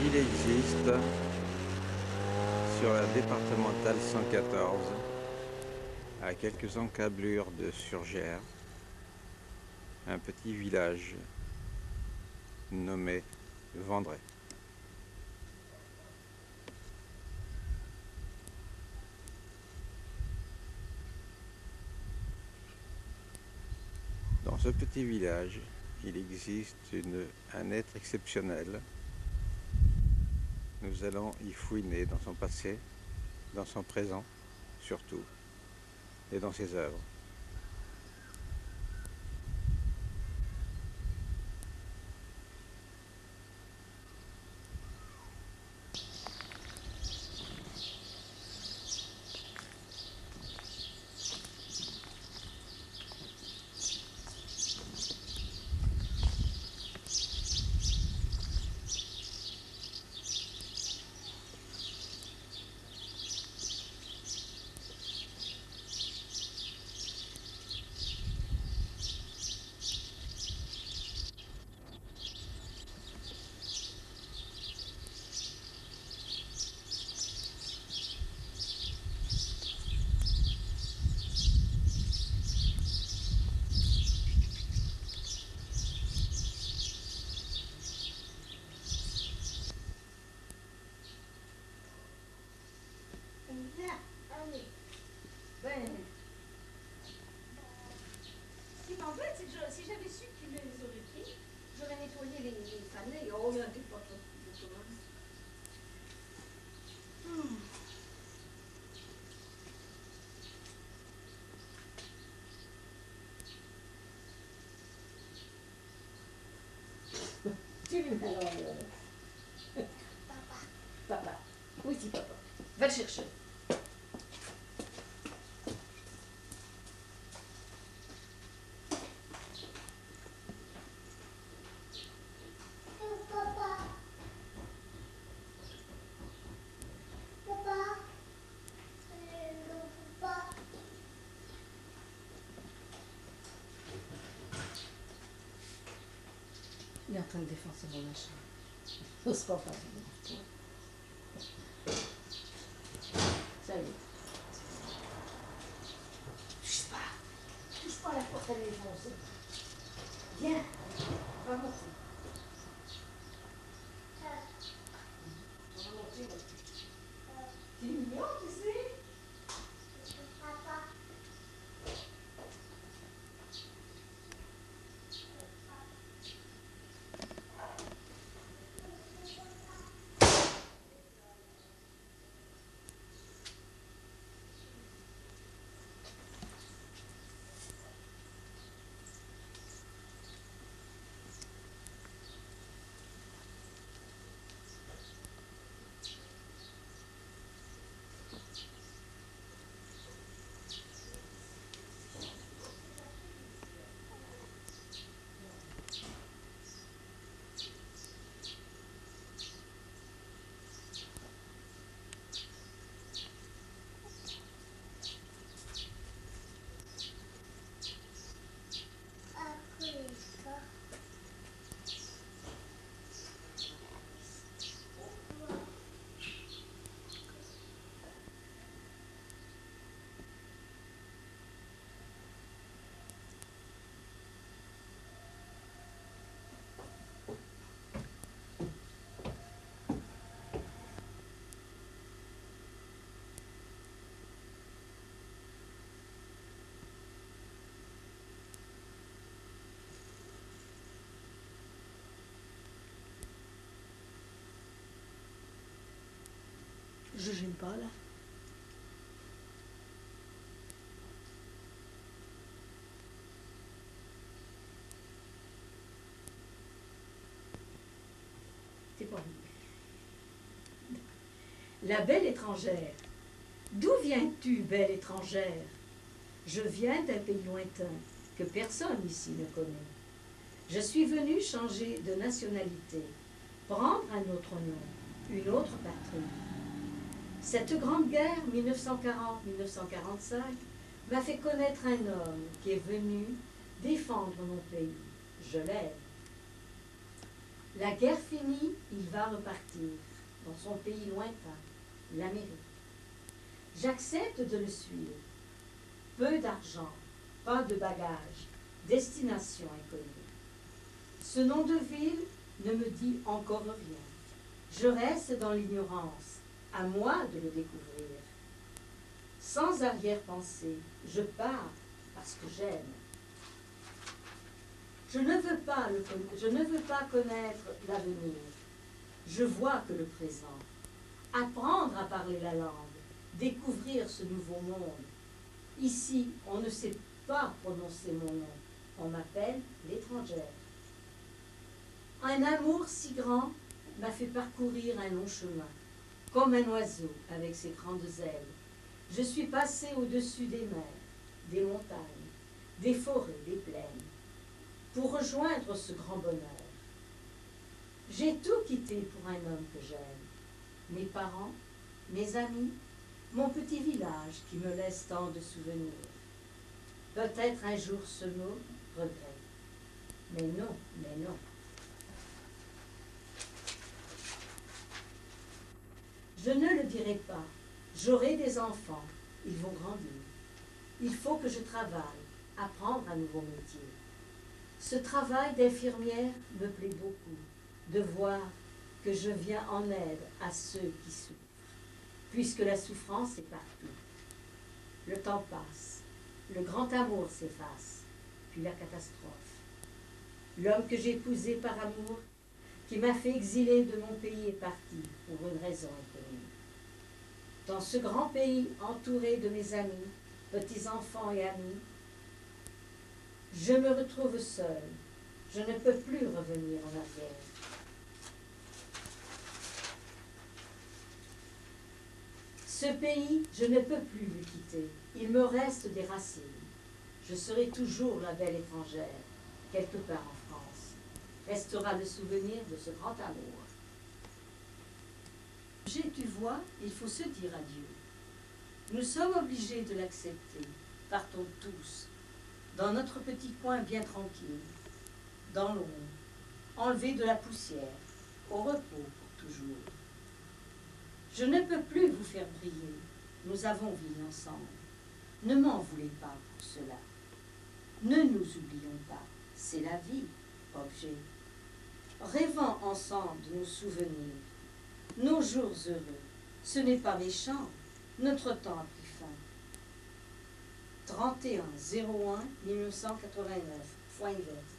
Il existe sur la départementale 114, à quelques encablures de Surgères, un petit village nommé Vendré. Dans ce petit village, il existe un être exceptionnel. Nous allons y fouiner dans son passé, dans son présent surtout, et dans ses œuvres. Ce qui m'embête, c'est que si j'avais su qu'il les aurait pris, j'aurais nettoyé les fanais. Oh, il y a des pas trop de commandes. Tu lui mets alors Papa. Papa. Oui, si, papa. Va le chercher. Papa. Papa. Papa. Il est en train de défendre son machin. Ce sera pas bien. Ça y est. Touche pas à la porte, elle est défoncée. Viens. Va monter. On va monter. C'est mignon, tu sais. Papa. Je gêne pas là. T'es pas venue. La belle étrangère. D'où viens-tu, belle étrangère? Je viens d'un pays lointain que personne ici ne connaît. Je suis venue changer de nationalité, prendre un autre nom, une autre patrie. Cette grande guerre 1940-1945 m'a fait connaître un homme qui est venu défendre mon pays. Je l'aime. La guerre finie, il va repartir dans son pays lointain, l'Amérique. J'accepte de le suivre. Peu d'argent, pas de bagages, destination inconnue. Ce nom de ville ne me dit encore rien. Je reste dans l'ignorance, à moi de le découvrir. Sans arrière-pensée, je pars parce que j'aime. Je ne veux pas connaître l'avenir. Je vois que le présent. Apprendre à parler la langue, découvrir ce nouveau monde. Ici, on ne sait pas prononcer mon nom. On m'appelle l'étrangère. Un amour si grand m'a fait parcourir un long chemin, comme un oiseau avec ses grandes ailes. Je suis passée au-dessus des mers, des montagnes, des forêts, des plaines, pour rejoindre ce grand bonheur. J'ai tout quitté pour un homme que j'aime. Mes parents, mes amis, mon petit village qui me laisse tant de souvenirs. Peut-être un jour ce mot regret. Mais non, mais non. Je ne le dirai pas. J'aurai des enfants. Ils vont grandir. Il faut que je travaille, apprendre un nouveau métier. Ce travail d'infirmière me plaît beaucoup, de voir que je viens en aide à ceux qui souffrent, puisque la souffrance est partout. Le temps passe, le grand amour s'efface, puis la catastrophe. L'homme que j'ai épousé par amour, qui m'a fait exiler de mon pays, est parti pour une raison inconnue. Dans ce grand pays entouré de mes amis, petits-enfants et amis, je me retrouve seule. Je ne peux plus revenir en arrière. Ce pays, je ne peux plus le quitter. Il me reste des racines. Je serai toujours la belle étrangère, quelque part en France. Restera le souvenir de ce grand amour. Tu vois, il faut se dire adieu. Nous sommes obligés de l'accepter. Partons tous, dans notre petit coin bien tranquille, dans l'ombre, enlevés de la poussière, au repos pour toujours. Je ne peux plus vous faire briller. Nous avons vécu ensemble. Ne m'en voulez pas pour cela. Ne nous oublions pas. C'est la vie, objet. Rêvant ensemble de nos souvenirs, nos jours heureux. Ce n'est pas méchant. Notre temps a pris fin. 31-01-1989. Foinvette.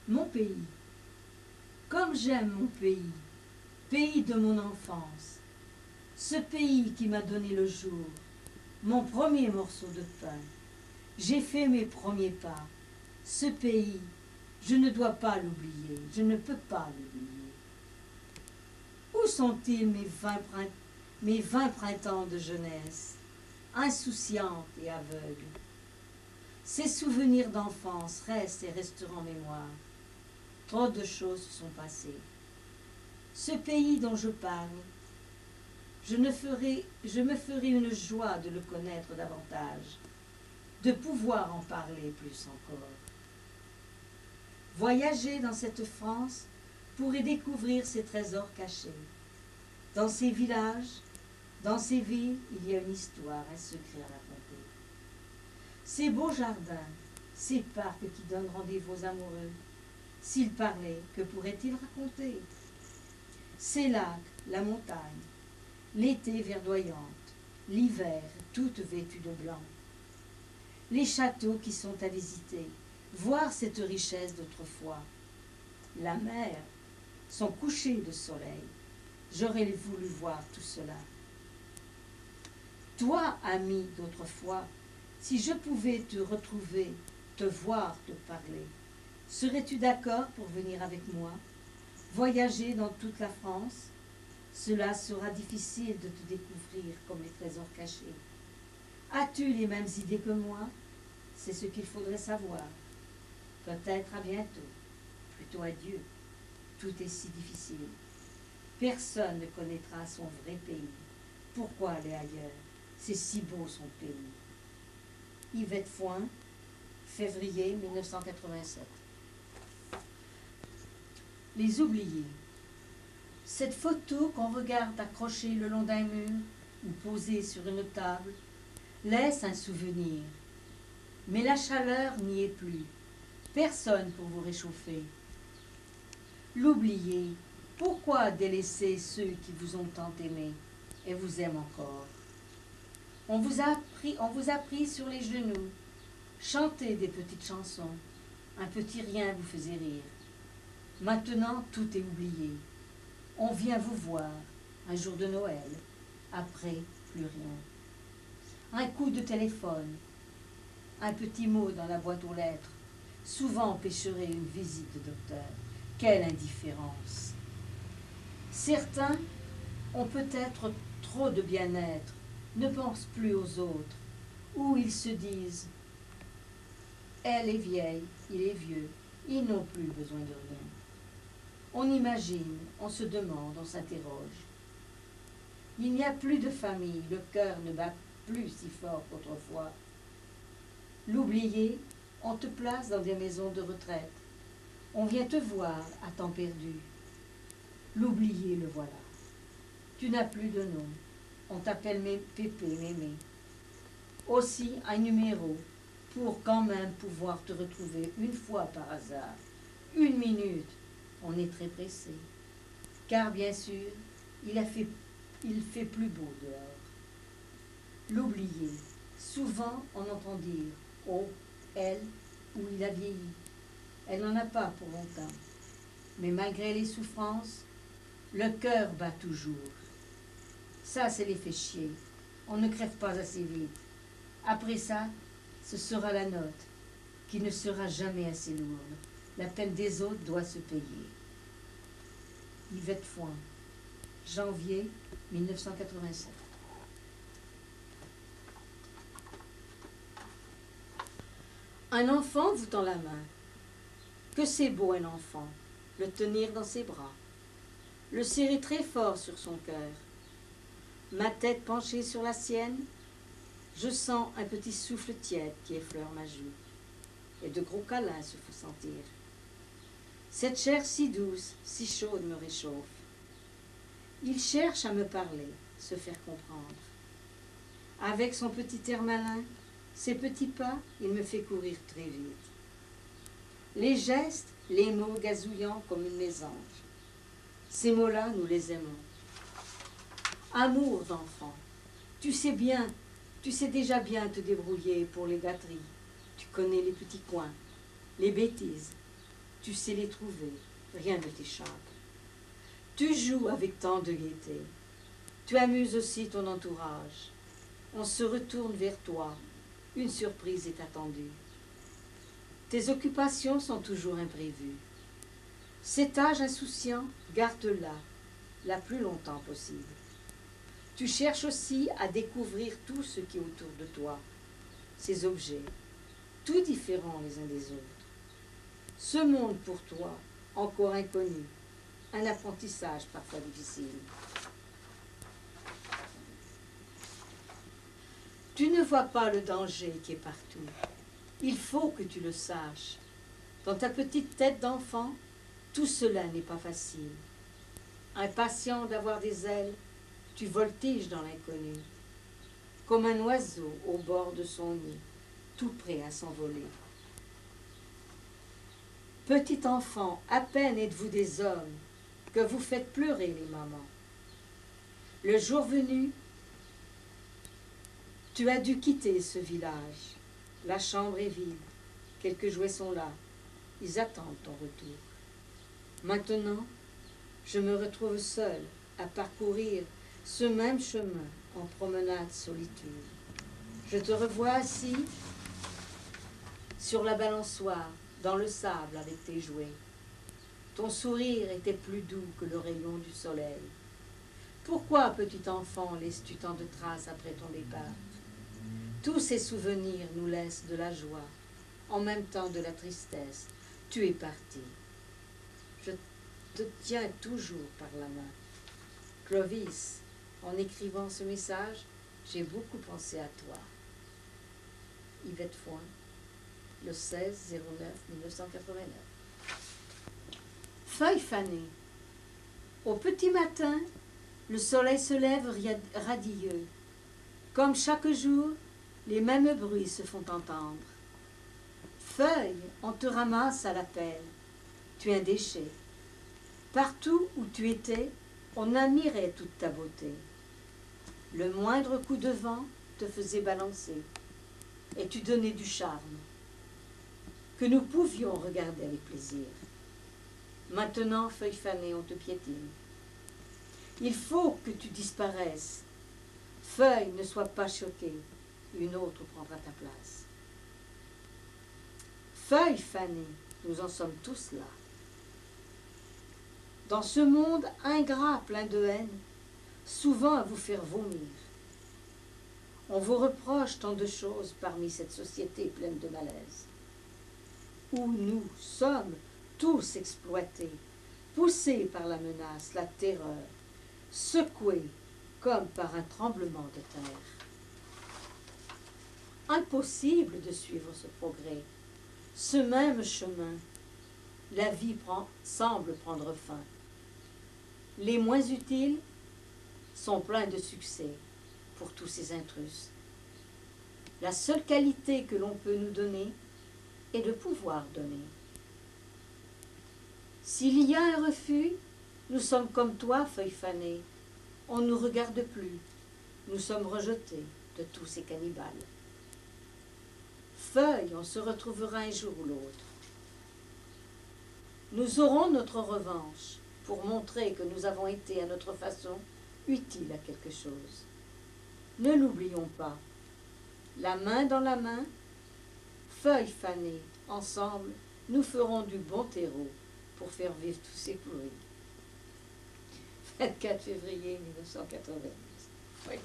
Mon pays. Comme j'aime mon pays, pays de mon enfance, ce pays qui m'a donné le jour, mon premier morceau de pain. J'ai fait mes premiers pas. Ce pays, je ne dois pas l'oublier, je ne peux pas l'oublier. Où sont-ils mes 20 printemps de jeunesse, insouciante et aveugle? Ces souvenirs d'enfance restent et resteront en mémoire. Trop de choses se sont passées. Ce pays dont je parle, je me ferai une joie de le connaître davantage, de pouvoir en parler plus encore. Voyager dans cette France pour y découvrir ses trésors cachés. Dans ces villages, dans ces villes, il y a une histoire, un secret à raconter. Ces beaux jardins, ces parcs qui donnent rendez-vous aux amoureux, s'ils parlaient, que pourraient-ils raconter? Ces lacs, la montagne, l'été verdoyante, l'hiver toute vêtue de blanc. Les châteaux qui sont à visiter, voir cette richesse d'autrefois. la mer, son coucher de soleil. J'aurais voulu voir tout cela. Toi, ami d'autrefois, si je pouvais te retrouver, te voir, te parler, serais-tu d'accord pour venir avec moi, voyager dans toute la France? Cela sera difficile de te découvrir comme les trésors cachés. As-tu les mêmes idées que moi? C'est ce qu'il faudrait savoir. Peut-être à bientôt, plutôt adieu. Tout est si difficile. Personne ne connaîtra son vrai pays. Pourquoi aller ailleurs? C'est si beau son pays. Yvette Foin, février 1987. Les oubliés. Cette photo qu'on regarde accrochée le long d'un mur ou posée sur une table laisse un souvenir. Mais la chaleur n'y est plus. Personne pour vous réchauffer. L'oublié. Pourquoi délaisser ceux qui vous ont tant aimé et vous aiment encore? On vous a pris sur les genoux. Chantez des petites chansons. Un petit rien vous faisait rire. Maintenant, tout est oublié. On vient vous voir un jour de Noël. Après, plus rien. Un coup de téléphone. Un petit mot dans la boîte aux lettres. Souvent empêcherait une visite de docteur. Quelle indifférence! Certains ont peut-être trop de bien-être, ne pensent plus aux autres, ou ils se disent « Elle est vieille, il est vieux, ils n'ont plus besoin de rien ». On imagine, on se demande, on s'interroge. Il n'y a plus de famille, le cœur ne bat plus si fort qu'autrefois. L'oublié, on te place dans des maisons de retraite. On vient te voir à temps perdu. L'oublié, le voilà. Tu n'as plus de nom. On t'appelle Pépé, Mémé. Aussi un numéro pour quand même pouvoir te retrouver une fois par hasard. Une minute. On est très pressé. Car bien sûr, il fait plus beau dehors. L'oublié. Souvent, on entend dire « Oh, elle, ou il a vieilli ». Elle n'en a pas pour longtemps. Mais malgré les souffrances, le cœur bat toujours. Ça, c'est les fait chier. On ne crève pas assez vite. Après ça, ce sera la note, qui ne sera jamais assez lourde. La peine des autres doit se payer. Yvette Foin, janvier 1987. Un enfant vous tend la main. Que c'est beau un enfant, le tenir dans ses bras, le serrer très fort sur son cœur. Ma tête penchée sur la sienne, je sens un petit souffle tiède qui effleure ma joue, et de gros câlins se font sentir. Cette chair si douce, si chaude me réchauffe. Il cherche à me parler, se faire comprendre. Avec son petit air malin, ses petits pas, il me fait courir très vite. Les gestes, les mots gazouillants comme une mésange. Ces mots-là, nous les aimons. Amour d'enfant. Tu sais déjà bien te débrouiller pour les gâteries. Tu connais les petits coins, les bêtises. Tu sais les trouver, rien ne t'échappe. Tu joues avec tant de gaieté. Tu amuses aussi ton entourage. On se retourne vers toi. Une surprise est attendue. Tes occupations sont toujours imprévues. Cet âge insouciant, garde-la, la plus longtemps possible. Tu cherches aussi à découvrir tout ce qui est autour de toi, ces objets, tout différents les uns des autres. Ce monde pour toi, encore inconnu, un apprentissage parfois difficile. Tu ne vois pas le danger qui est partout. Il faut que tu le saches. Dans ta petite tête d'enfant, tout cela n'est pas facile. Impatient d'avoir des ailes, tu voltiges dans l'inconnu, comme un oiseau au bord de son nid, tout prêt à s'envoler. Petit enfant, à peine êtes-vous des hommes, que vous faites pleurer les mamans. Le jour venu, tu as dû quitter ce village. La chambre est vide, quelques jouets sont là, ils attendent ton retour. Maintenant, je me retrouve seule à parcourir ce même chemin en promenade solitude. Je te revois assis sur la balançoire, dans le sable avec tes jouets. Ton sourire était plus doux que le rayon du soleil. Pourquoi, petit enfant, laisses-tu tant de traces après ton départ? Tous ces souvenirs nous laissent de la joie, en même temps de la tristesse. Tu es parti. Je te tiens toujours par la main. Clovis, en écrivant ce message, j'ai beaucoup pensé à toi. Yvette Foin, le 16-09-1989. Feuille fanée. Au petit matin, le soleil se lève radieux. Comme chaque jour, les mêmes bruits se font entendre. Feuille, on te ramasse à la pelle. Tu es un déchet. Partout où tu étais, on admirait toute ta beauté. Le moindre coup de vent te faisait balancer, et tu donnais du charme, que nous pouvions regarder avec plaisir. Maintenant, feuille fanée, on te piétine. Il faut que tu disparaisses. Feuille, ne sois pas choquée, une autre prendra ta place. Feuille fanée, nous en sommes tous là. Dans ce monde ingrat plein de haine, souvent à vous faire vomir. On vous reproche tant de choses parmi cette société pleine de malaise, où nous sommes tous exploités, poussés par la menace, la terreur, secoués comme par un tremblement de terre. Impossible de suivre ce progrès, ce même chemin. La vie semble prendre fin. Les moins utiles sont pleins de succès pour tous ces intrus. La seule qualité que l'on peut nous donner est de pouvoir donner. S'il y a un refus, nous sommes comme toi, feuille fanée. On ne nous regarde plus. Nous sommes rejetés de tous ces cannibales. Feuille, on se retrouvera un jour ou l'autre. Nous aurons notre revanche pour montrer que nous avons été à notre façon utiles à quelque chose. Ne l'oublions pas. La main dans la main, feuille fanée, ensemble, nous ferons du bon terreau pour faire vivre tous ces pourris. 24 février 1990. Oui.